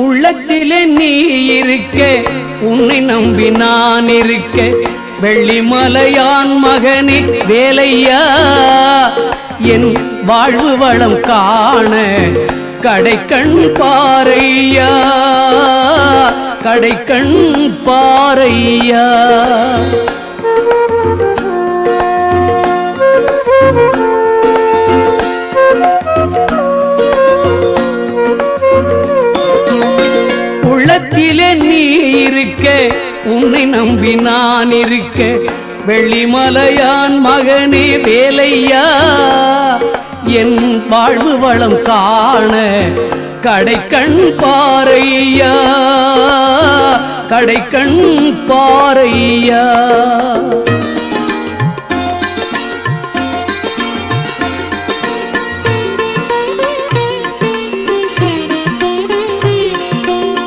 உள்ளத்திலே நீ இருக்க, உன்னை நம்பி நான் இருக்க, வெள்ளிமலையான் மகனே வேலையா, என் வாழ்வு வளம் காண கடைக்கண் பாரையா, கடைக்கண் பாரையா. உள்ளத்திலே நீ இருக்க, உன்னை நம்பி நான் இருக்க, வெள்ளிமலையான் மகனே வேலையா, என் வாழ்வு வளம் காண கடைக்கண் பாரையா, கடைக்கண் பாரையா.